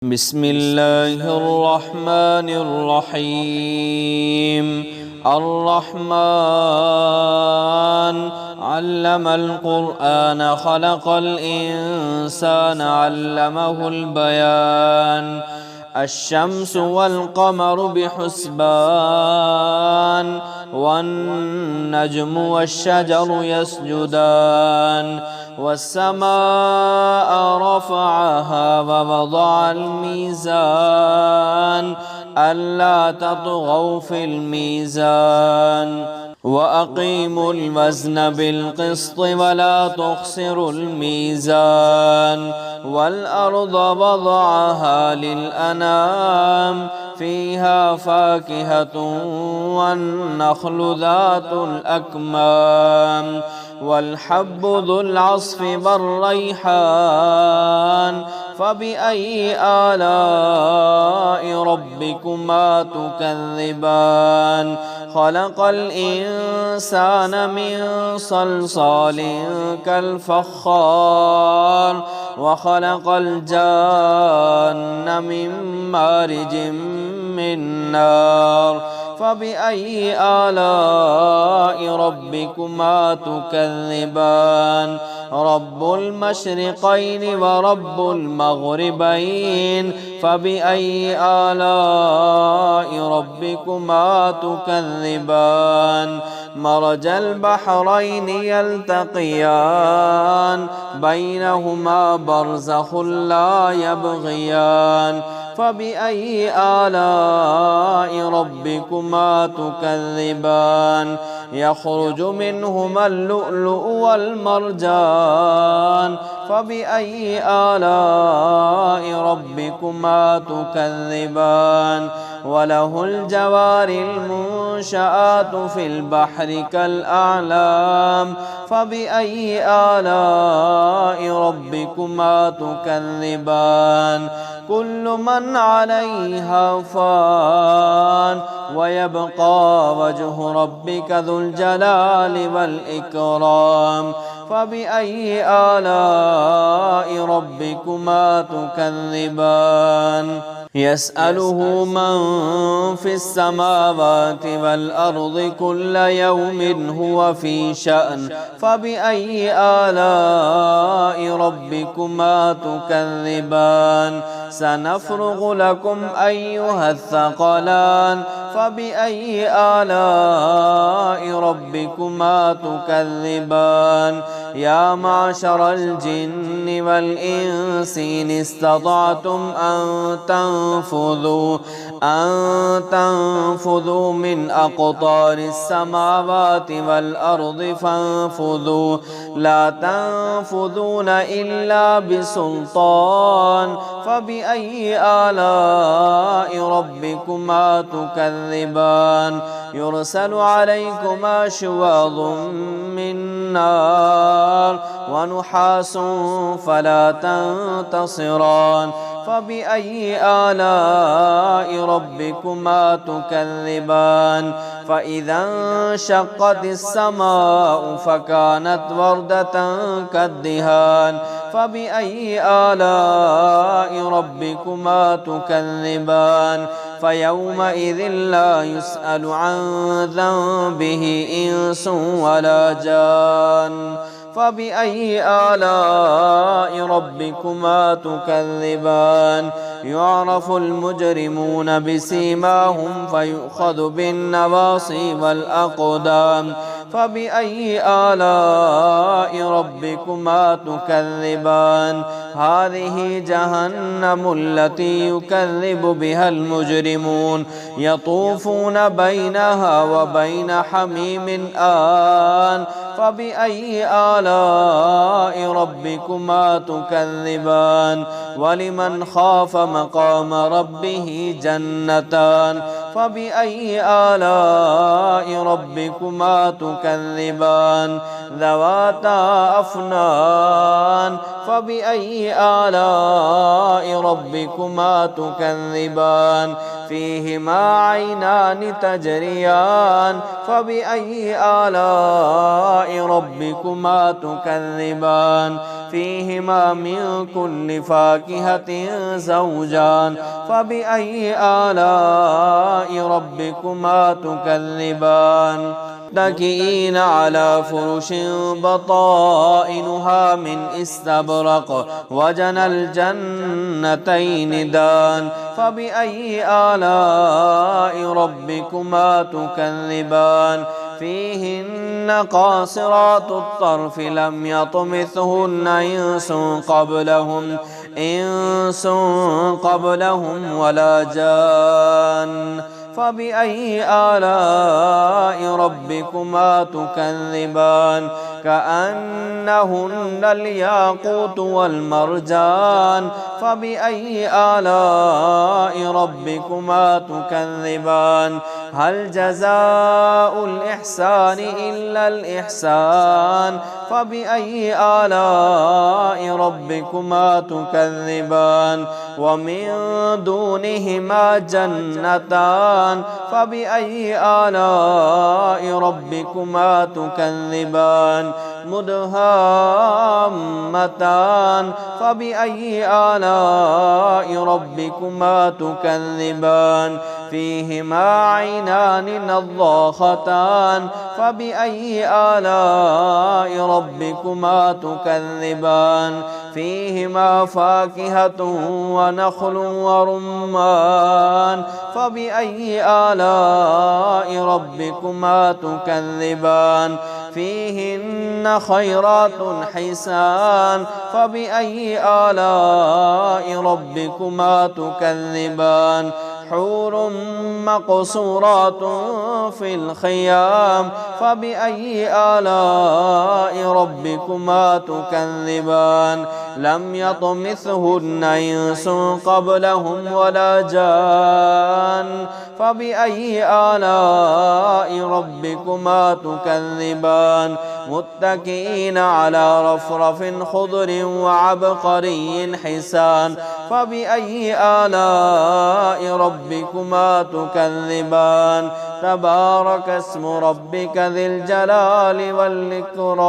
بسم الله الرحمن الرحيم. الرحمن علم القرآن خلق الإنسان علمه البيان. الشمس والقمر بحسبان والنجم والشجر يسجدان والسماء رفعها ووضع الميزان ألا تطغوا في الميزان وأقيموا الوزن بالقسط ولا تخسروا الميزان والأرض وضعها للأنام فيها فاكهة والنخل ذات الأكمام والحب ذو العصف والريحان فبأي آلاء ربكما تكذبان خلق الإنسان من صلصال كالفخار وخلق الجان من مارج من نار فبأي آلاء ربكما تكذبان رب المشرقين ورب المغربين فبأي آلاء ربكما تكذبان مرج البحرين يلتقيان بينهما برزخ لا يبغيان فبأي آلاء ربكما تكذبان يخرج منهما اللؤلؤ والمرجان فبأي آلاء ربكما تكذبان وله الجوار المنشآت في البحر كالأعلام فبأي آلاء ربكما تكذبان كل من عليها فان ويبقى وجه ربك ذو الجلال والإكرام فبأي آلاء ربكما تكذبان يسأله من في السماوات والأرض كل يوم هو في شأن فبأي آلاء ربكما تكذبان سنفرغ لكم أيها الثقلان فبأي آلاء ربكما تكذبان يا معشر الجن والإنس إن استطعتم أن تنفذوا من أقطار السماوات والأرض فانفذوا لا تنفذون إلا بسلطان فبأي آلاء ربكما تكذبان يرسل عليكما شواظ من نار ونحاس فلا تنتصران فبأي آلاء ربكما تكذبان فإذا انشقت السماء فكانت وردة كالدهان فبأي آلاء ربكما تكذبان فيومئذ لا يسأل عن ذنبه إنس ولا جان فبأي آلاء ربكما تكذبان يعرف المجرمون بسيماهم فيؤخذ بالنواصي والأقدام فبأي آلاء ربكما تكذبان هذه جهنم التي يكذب بها المجرمون يطوفون بينها وبين حميم آن فبأي آلاء ربكما تكذبان ولمن خاف مقام ربه جنتان فبأي آلاء ربكما تكذبان ذواتا أفنان فبأي آلاء ربكما تكذبان فيهما عينان تجريان فبأي آلاء ربكما تكذبان فيهما من كل فاكهة زوجان فبأي آلاء ربكما تكذبان متكئين على فرش بطائنها من استبرق وجنى الجنتين دان فبأي آلاء ربكما تكذبان فيهن قاصرات الطرف لم يطمثهن إنس قبلهم ولا جان فبأي آلاء ربكما تكذبان كأنهن الياقوت والمرجان فبأي آلاء ربكما تكذبان هل جزاء الإحسان إلا الإحسان فبأي آلاء ربكما تكذبان ومن دونهما جنتان فبأي آلاء ربكما تكذبان مدهامتان فبأي آلاء ربكما تكذبان فيهما عينان نضاختان فبأي آلاء ربكما تكذبان فيهما فاكهة ونخل ورمان فبأي آلاء ربكما تكذبان فيهن خيرات حسان فبأي آلاء ربكما تكذبان حور مقصورات في الخيام فبأي آلاء ربكما تكذبان لم يطمثهن إنس قبلهم ولا جان فبأي آلاء ربكما تكذبان متكئين على رفرف خضر وعبقري حسان فبأي آلاء ربكما تكذبان تبارك اسم ربك ذي الجلال والإكرام.